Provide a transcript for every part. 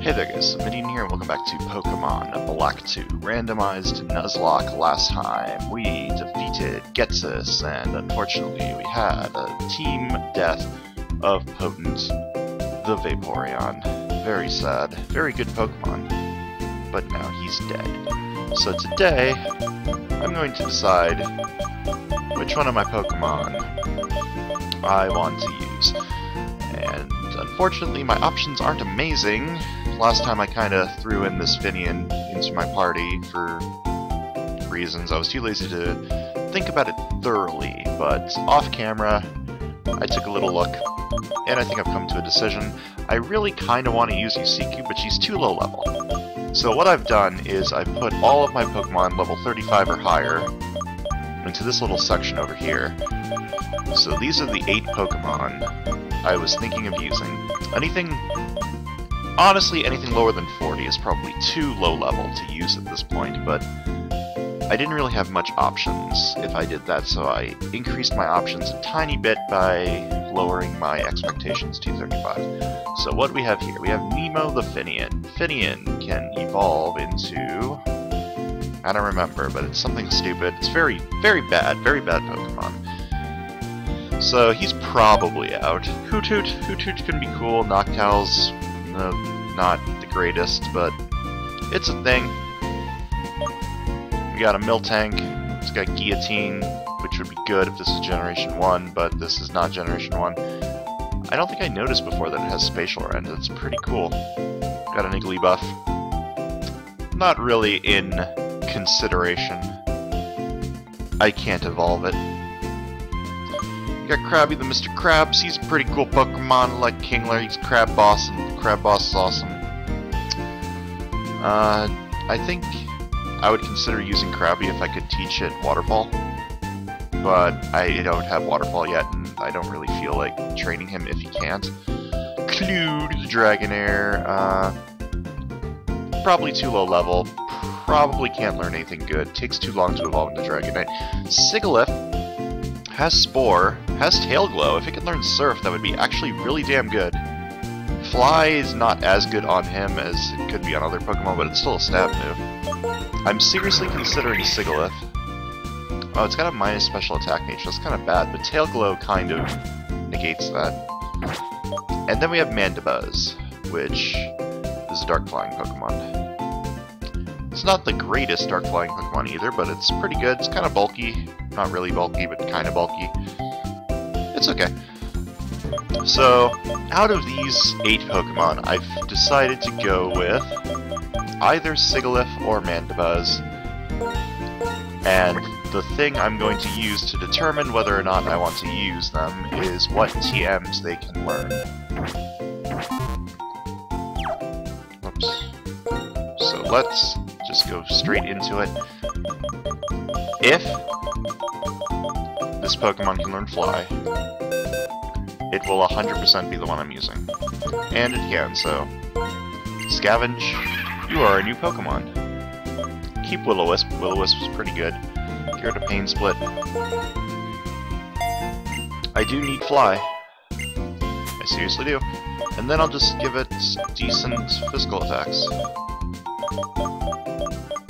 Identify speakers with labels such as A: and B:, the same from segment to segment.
A: Hey there guys, Samitian here, and welcome back to Pokemon Black 2 Randomized Nuzlocke. Last time we defeated Getsus, and unfortunately we had a team death of Potent, the Vaporeon. Very sad. Very good Pokemon, but now he's dead. So today, I'm going to decide which one of my Pokemon I want to use. And unfortunately my options aren't amazing. Last time I kinda threw in this Finian into my party for reasons. I was too lazy to think about it thoroughly, but off camera I took a little look, and I think I've come to a decision. I really kinda want to use Yusiku, but she's too low level. So what I've done is I've put all of my Pokemon level 35 or higher into this little section over here. So these are the 8 Pokemon I was thinking of using. Honestly, anything lower than 40 is probably too low level to use at this point, but I didn't really have much options if I did that, so I increased my options a tiny bit by lowering my expectations to 35. So what do we have here? We have Nemo the Finian. Finian can evolve into... I don't remember, but it's something stupid. It's very bad Pokemon. So he's probably out. Hoot can be cool. Noctowl's not the greatest, but it's a thing. We got a Miltank. It's got Guillotine, which would be good if this is Generation 1, but this is not Generation 1. I don't think I noticed before that it has Spatial Rend. It's pretty cool. Got an Igglybuff. Not really in consideration. I can't evolve it. Got Krabby the Mr. Krabs. He's a pretty cool Pokemon, like Kingler. He's Crab Boss, and Crab Boss is awesome. I think I would consider using Krabby if I could teach it Waterfall, but I don't have Waterfall yet, and I don't really feel like training him if he can't. Clued the Dragonair. Probably too low level. Probably can't learn anything good. Takes too long to evolve into Dragonite. Sigilyph has Spore, has Tail Glow. If it could learn Surf, that would be actually really damn good. Fly is not as good on him as it could be on other Pokemon, but it's still a stab move. I'm seriously considering Sigilyph. Oh, it's got a minus special attack nature. That's kind of bad, but Tail Glow kind of negates that. And then we have Mandibuzz, which is a Dark Flying Pokemon. It's not the greatest Dark Flying Pokemon either, but it's pretty good. It's kind of bulky. Not really bulky, but kind of bulky. It's okay. So, out of these 8 Pokemon, I've decided to go with either Sigilyph or Mandibuzz. And the thing I'm going to use to determine whether or not I want to use them is what TMs they can learn. Oops. So let's just go straight into it. If this Pokemon can learn Fly, it will 100% be the one I'm using. And it can, so... Scavenge, you are a new Pokemon. Keep Will-O-Wisp. Will-O-Wisp is pretty good. Cure to Pain Split. I do need Fly. I seriously do. And then I'll just give it decent physical attacks.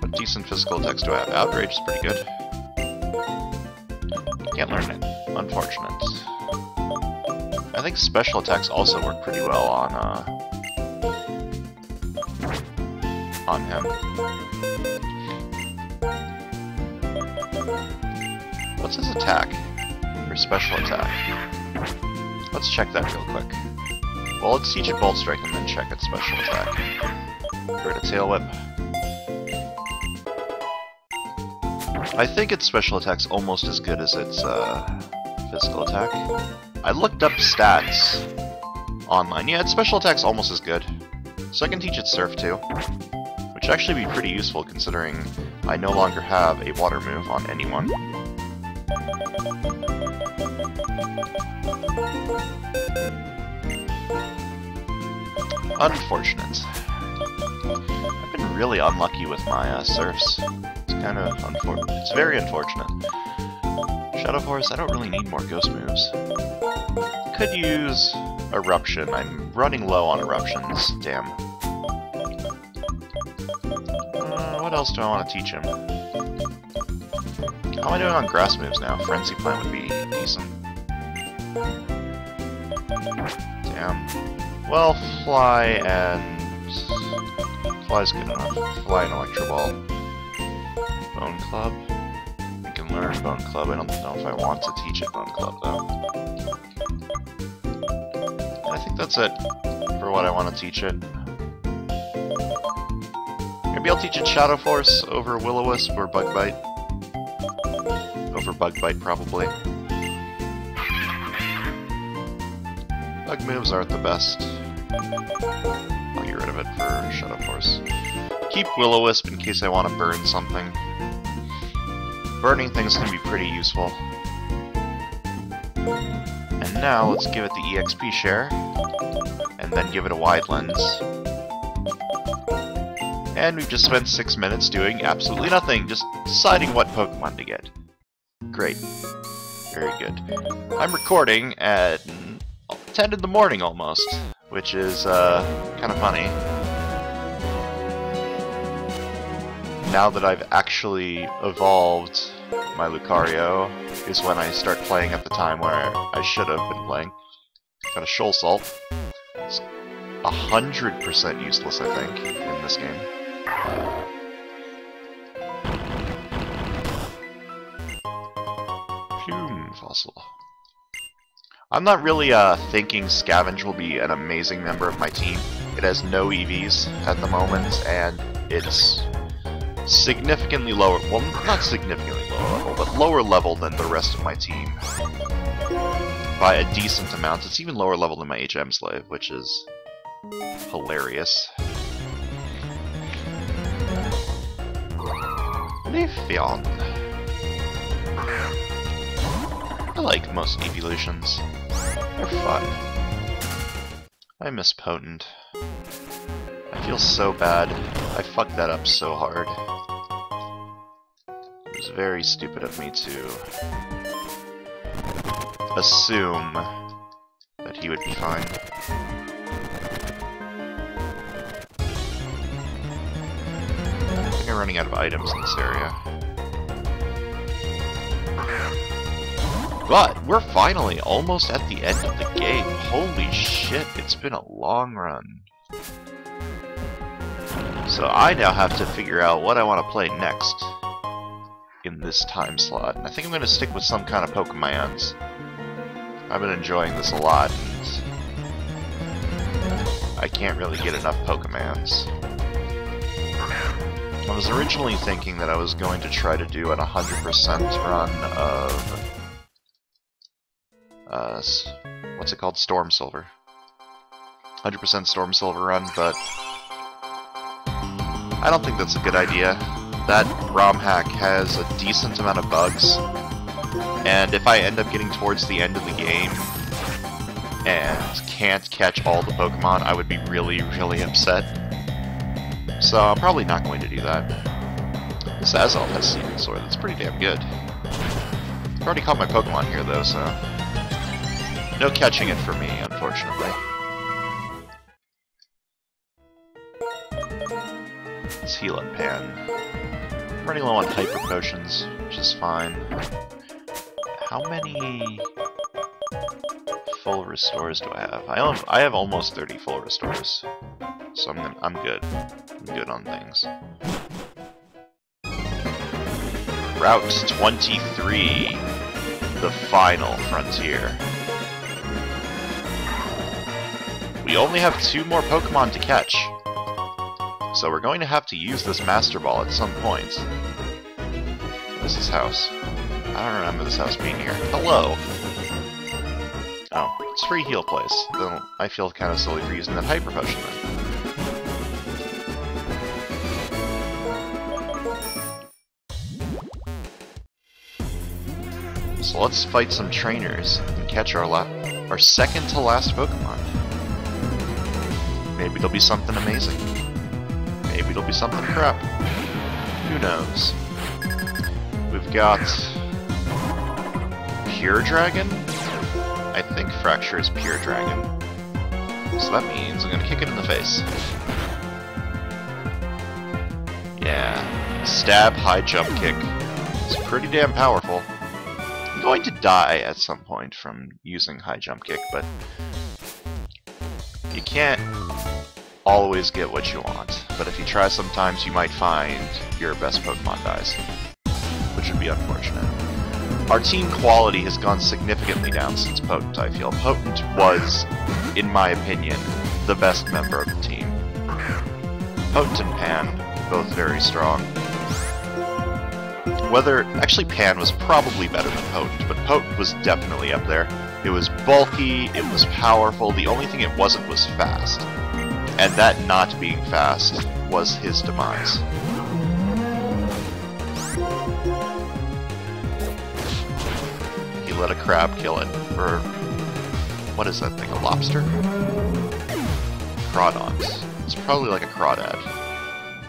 A: What decent physical attacks do I have? Outrage is pretty good. Can't learn it. Unfortunate. I think special attacks also work pretty well on him. What's his attack? Or special attack? Let's check that real quick. Well, let's teach it Bolt Strike and then check its special attack. Create a Tail Whip. I think its special attack's almost as good as its physical attack. I looked up stats online. Yeah, its special attack's almost as good. So I can teach it Surf too, which would actually be pretty useful considering I no longer have a water move on anyone. Unfortunate. I've been really unlucky with my Surfs. It's kind of unfortunate. It's very unfortunate. Shadow Force, I don't really need more Ghost moves. Could use Eruption. I'm running low on Eruptions. Damn. what else do I want to teach him? How am I doing on grass moves now? Frenzy Plant would be decent. Damn. Well, Fly and... Fly's good enough. Fly and Electro Ball. Bone Club? I can learn Bone Club. I don't know if I want to teach it Bone Club, though. I think that's it for what I want to teach it. Maybe I'll teach it Shadow Force over Will-O-Wisp or Bug Bite. Over Bug Bite, probably. Bug moves aren't the best. I'll get rid of it for Shadow Force. Keep Will-O-Wisp in case I want to burn something. Burning things can be pretty useful. And now let's give it the EXP share, and then give it a wide lens. And we've just spent 6 minutes doing absolutely nothing, just deciding what Pokemon to get. Great. Very good. I'm recording at 10 in the morning almost, which is kind of funny. Now that I've actually evolved my Lucario is when I start playing at the time where I should have been playing. Got a Shoal Salt. It's 100% useless, I think, in this game. Plume Fossil. I'm not really thinking Scavenge will be an amazing member of my team. It has no EVs at the moment, and it's significantly lower, well, not significantly lower level, but lower level than the rest of my team. By a decent amount. It's even lower level than my HM Slave, which is hilarious. Leafeon. I like most evolutions. They're fun. I miss Potent. I feel so bad. I fucked that up so hard. It was very stupid of me to assume that he would be fine. I think I'm running out of items in this area. But we're finally almost at the end of the game. Holy shit, it's been a long run. So I now have to figure out what I want to play next in this time slot. And I think I'm going to stick with some kind of Pokemon's. I've been enjoying this a lot, and I can't really get enough Pokemons. I was originally thinking that I was going to try to do an 100% run of... what's it called? Storm Silver. 100% Storm Silver run, but I don't think that's a good idea. That ROM hack has a decent amount of bugs, and if I end up getting towards the end of the game and can't catch all the Pokemon, I would be really, really upset. So I'm probably not going to do that. This Azelf has Searing Sword, that's pretty damn good. I've already caught my Pokemon here though, so no catching it for me, unfortunately. Let's heal up Pan. I'm running low on Hyper Potions, which is fine. How many full restores do I have? I have almost 30 full restores, so I'm good. I'm good on things. Route 23, the final frontier. We only have 2 more Pokemon to catch, so we're going to have to use this Master Ball at some point. What's this house? I don't remember this house being here. Hello! Oh, it's free heal place. Then I feel kind of silly for using that Hyper Potion then. So let's fight some trainers and catch our second to last Pokemon. Maybe it'll be something amazing. Maybe it'll be something crap. Who knows? We've got Pure Dragon? I think Fracture is Pure Dragon. So that means I'm gonna kick it in the face. Yeah, stab, high jump kick. It's pretty damn powerful. I'm going to die at some point from using high jump kick, but you can't always get what you want. But if you try sometimes, you might find your best Pokemon dies, which would be unfortunate. Our team quality has gone significantly down since Potent, I feel. Potent was, in my opinion, the best member of the team. Potent and Pan, both very strong. Actually Pan was probably better than Potent, but Potent was definitely up there. It was bulky, it was powerful, the only thing it wasn't was fast. And that not being fast was his demise. He let a crab kill it. Or, what is that thing, a lobster? Crawdont. It's probably like a crawdad.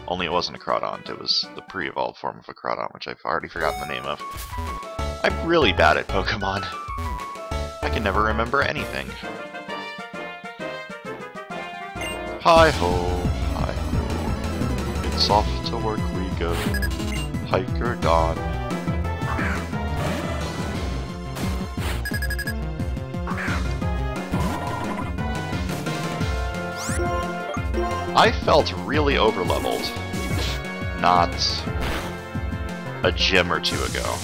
A: Only it wasn't a Crawdont, it was the pre-evolved form of a Crawdont, which I've already forgotten the name of. I'm really bad at Pokemon. I can never remember anything. Hi-ho, hi-ho. It's off to work we go. Hiker Dawn. I felt really overleveled not a gym or two ago,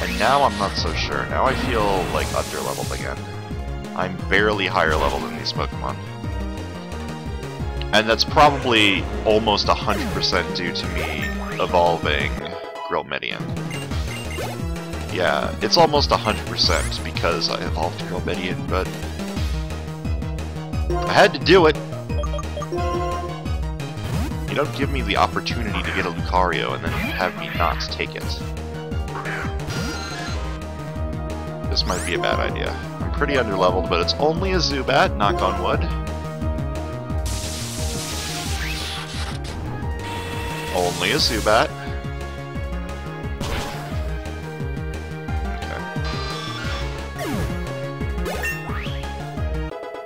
A: and now I'm not so sure. Now I feel like underleveled again. I'm barely higher level than these Pokemon. And that's probably almost 100% due to me evolving Grillmedian. Yeah, it's almost 100% because I evolved Grillmedian, but I had to do it. You don't give me the opportunity to get a Lucario and then have me not take it. This might be a bad idea. I'm pretty underleveled, but it's only a Zubat, knock on wood. Only a Zubat. Okay.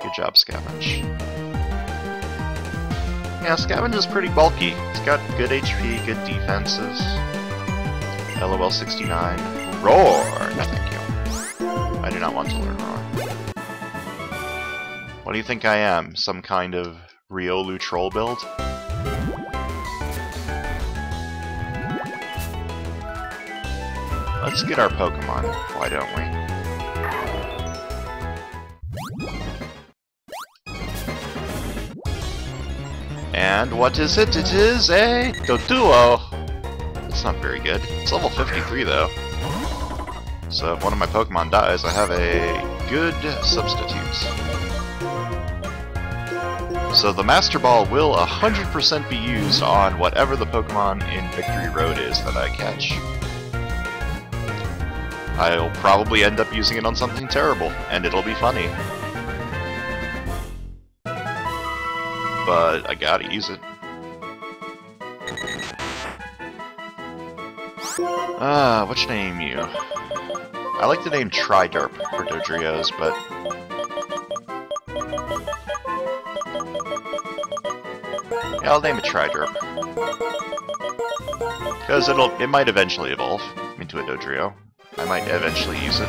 A: Good job, Scavenge. Yeah, Scavenge is pretty bulky. It's got good HP, good defenses. LOL 69. Roar! No, thank you. I do not want to learn Roar. What do you think I am? Some kind of Riolu troll build? Let's get our Pokemon, why don't we? And what is it? It is a Doduo! It's not very good. It's level 53 though. So if one of my Pokemon dies, I have a good substitute. So the Master Ball will 100% be used on whatever the Pokemon in Victory Road is that I catch. I'll probably end up using it on something terrible, and it'll be funny. But I gotta use it. Which name you? I like the name Triderp for Dodrios, but yeah, I'll name it Triderp. Because it might eventually evolve into a Dodrio. I might eventually use it.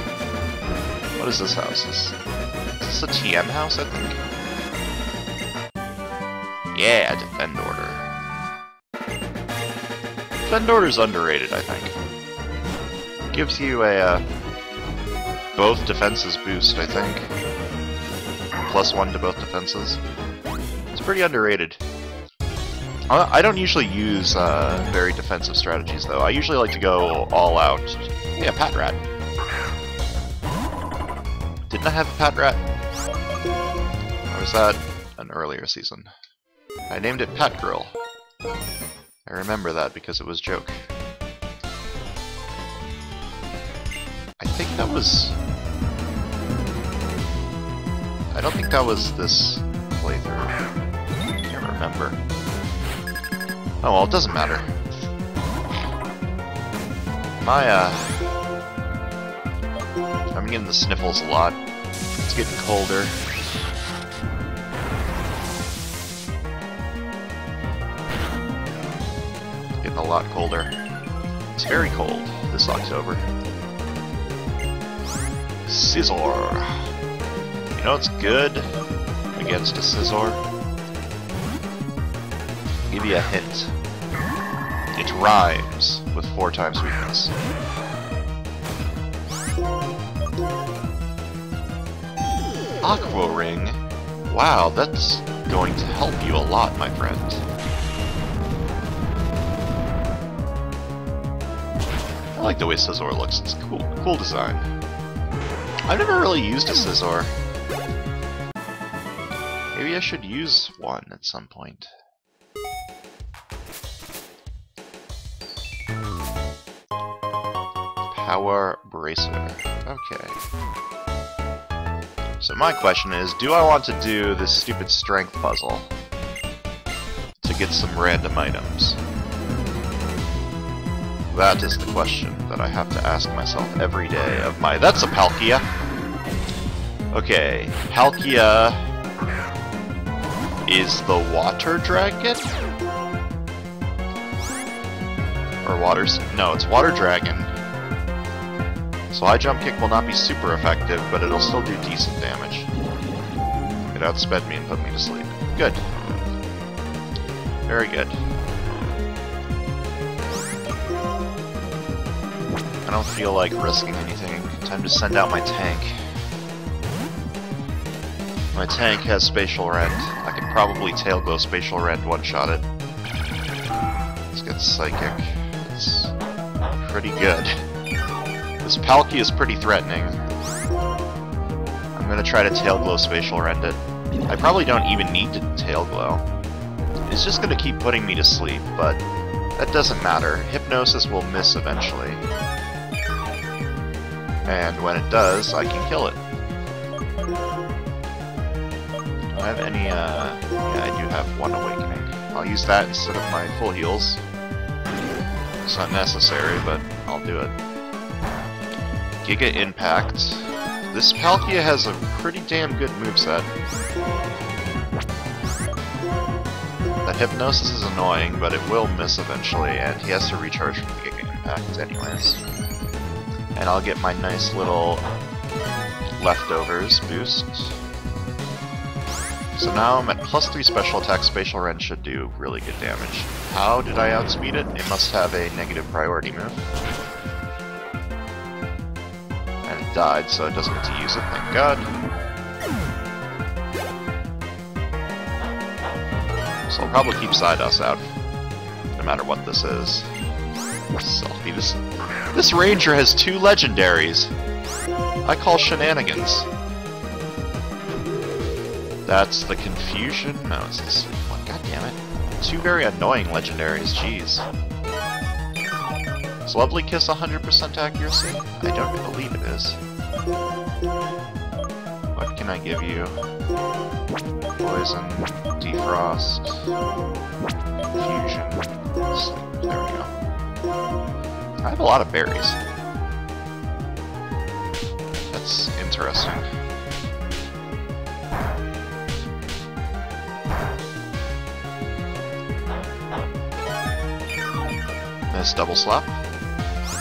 A: What is this house? Is this a TM house, I think? Yeah, Defend Order. Defend Order's underrated, I think. Gives you a both defenses boost, I think. +1 to both defenses. It's pretty underrated. I don't usually use very defensive strategies, though. I usually like to go all out. Yeah, Patrat. Didn't I have a Patrat? Or was that an earlier season? I named it Pat Girl. I remember that because it was a joke. I think that was... I don't think that was this playthrough. I can't remember. Oh well, it doesn't matter. I'm getting the sniffles a lot. It's getting colder. getting a lot colder. It's very cold this October. Scizor. You know what's good against a Scizor? Give you a hint. It rhymes with 4 times weakness. Aqua Ring. Wow, that's going to help you a lot, my friend. I like the way Scizor looks. It's cool design. I've never really used a Scizor. Maybe I should use one at some point. Power Bracer. Okay. So my question is, do I want to do this stupid strength puzzle to get some random items? That is the question that I have to ask myself every day of my... That's a Palkia! Okay, Palkia is the water dragon? Or water... No, it's water dragon. So high jump kick will not be super effective, but it'll still do decent damage. It outsped me and put me to sleep. Good. Very good. I don't feel like risking anything. Time to send out my tank. My tank has Spatial Rend. I could probably Tail Glow Spatial Rend one-shot it. Let's get Psychic. It's pretty good. This Palkia is pretty threatening. I'm gonna try to Tail Glow Spatial Rend it. I probably don't even need to Tail Glow. It's just gonna keep putting me to sleep, but that doesn't matter. Hypnosis will miss eventually. And when it does, I can kill it. Do I have any, yeah, I do have 1 Awakening. I'll use that instead of my full heals. It's not necessary, but I'll do it. Giga Impact. This Palkia has a pretty damn good moveset. That Hypnosis is annoying, but it will miss eventually, and he has to recharge from the Giga Impact anyways. And I'll get my nice little leftovers boost. So now I'm at +3 special attack. Spatial Rend should do really good damage. How did I outspeed it? It must have a negative priority move. Died, so it doesn't get to use it, thank god. So I'll probably keep Psyduck out, no matter what this is. Selfie. This Ranger has 2 legendaries! I call shenanigans. That's the Confusion? No, it's the Sleep one. God damn it. 2 very annoying legendaries, jeez. Is Lovely Kiss 100% accuracy? I don't believe it is. What can I give you? Poison, Defrost, Fusion, Sleep. There we go. I have a lot of berries. That's interesting. Nice double slap.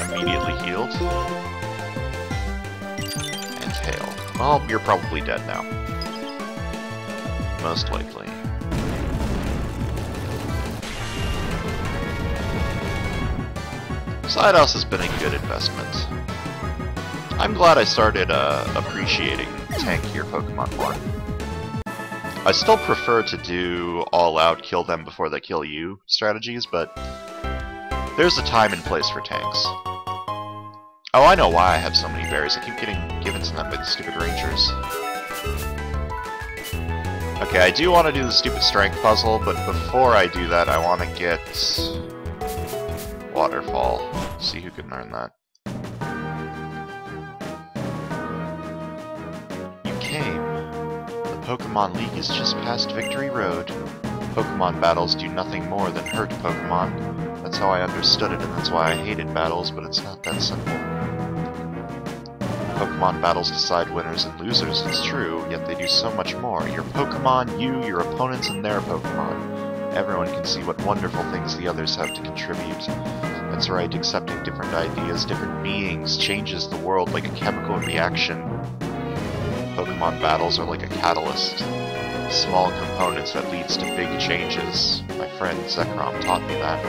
A: Immediately healed. And Tail. Well, you're probably dead now. Most likely. Psyduck has been a good investment. I'm glad I started appreciating tankier Pokemon more. I still prefer to do all-out kill them before they kill you strategies, but there's a time and place for tanks. Oh, I know why I have so many berries. I keep getting given to them by the stupid Rangers. Okay, I do want to do the stupid strength puzzle, but before I do that, I want to get Waterfall. See who can earn that. You came. The Pokemon League is just past Victory Road. Pokemon battles do nothing more than hurt Pokemon. That's how I understood it, and that's why I hated battles, but it's not that simple. Pokemon battles decide winners and losers, it's true, yet they do so much more. Your Pokemon, you, your opponents, and their Pokemon. Everyone can see what wonderful things the others have to contribute. That's right, accepting different ideas, different beings, changes the world like a chemical reaction. Pokemon battles are like a catalyst. Small components that leads to big changes. My friend Zekrom taught me that.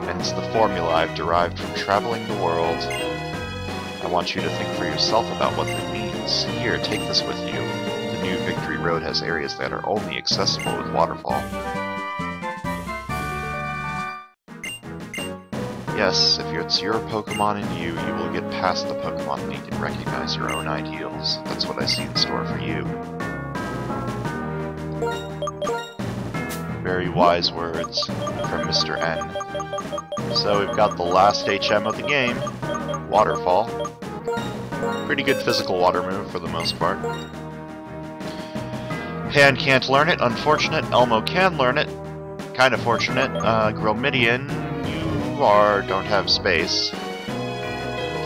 A: And it's the formula I've derived from traveling the world. I want you to think for yourself about what that means. Here, take this with you. The new Victory Road has areas that are only accessible with Waterfall. Yes, if it's your Pokemon in you, you will get past the Pokemon League and recognize your own ideals. That's what I see in store for you. Very wise words from Mr. N. So we've got the last HM of the game, Waterfall. Pretty good physical water move for the most part. Pan can't learn it, unfortunate. Elmo can learn it, kind of fortunate. Gromitian, you don't have space.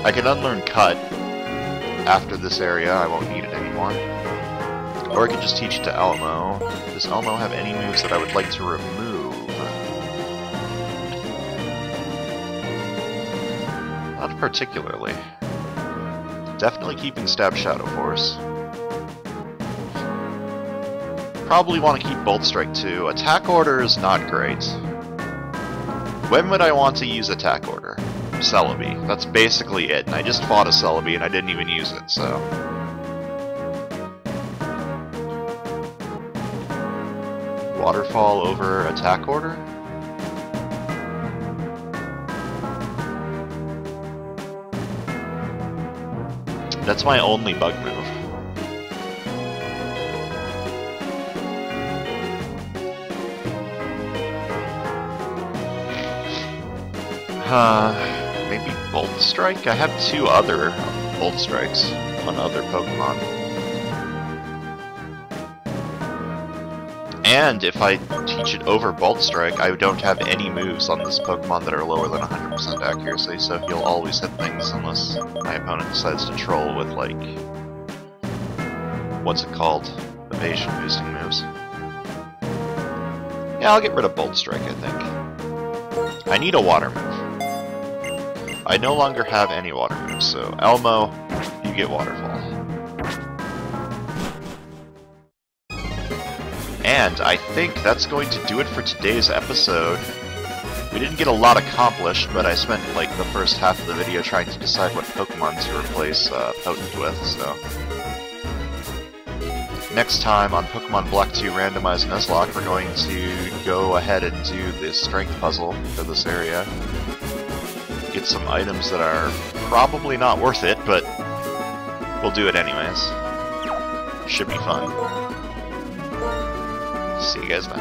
A: I can unlearn Cut after this area, I won't need it anymore. Or I can just teach it to Elmo. Does Elmo have any moves that I would like to remove? Not particularly. Definitely keeping Stab Shadow Force. Probably want to keep Bolt Strike too. Attack Order is not great. When would I want to use Attack Order? Celebi. That's basically it. And I just fought a Celebi and I didn't even use it, so... Waterfall over Attack Order? That's my only bug move. Maybe Bolt Strike? I have 2 other Bolt Strikes on other Pokemon. And if I teach it over Bolt Strike, I don't have any moves on this Pokemon that are lower than 100% accuracy, so he'll always hit things unless my opponent decides to troll with, like... what's it called? Evasion boosting moves. Yeah, I'll get rid of Bolt Strike, I think. I need a water move. I no longer have any water moves, so Elmo, you get Waterfall. And I think that's going to do it for today's episode. We didn't get a lot accomplished, but I spent like the first half of the video trying to decide what Pokemon to replace Potent with, so... Next time on Pokemon Black 2 Randomizer Nuzlocke, we're going to go ahead and do the strength puzzle for this area. Get some items that are probably not worth it, but we'll do it anyways. Should be fun. See you guys then.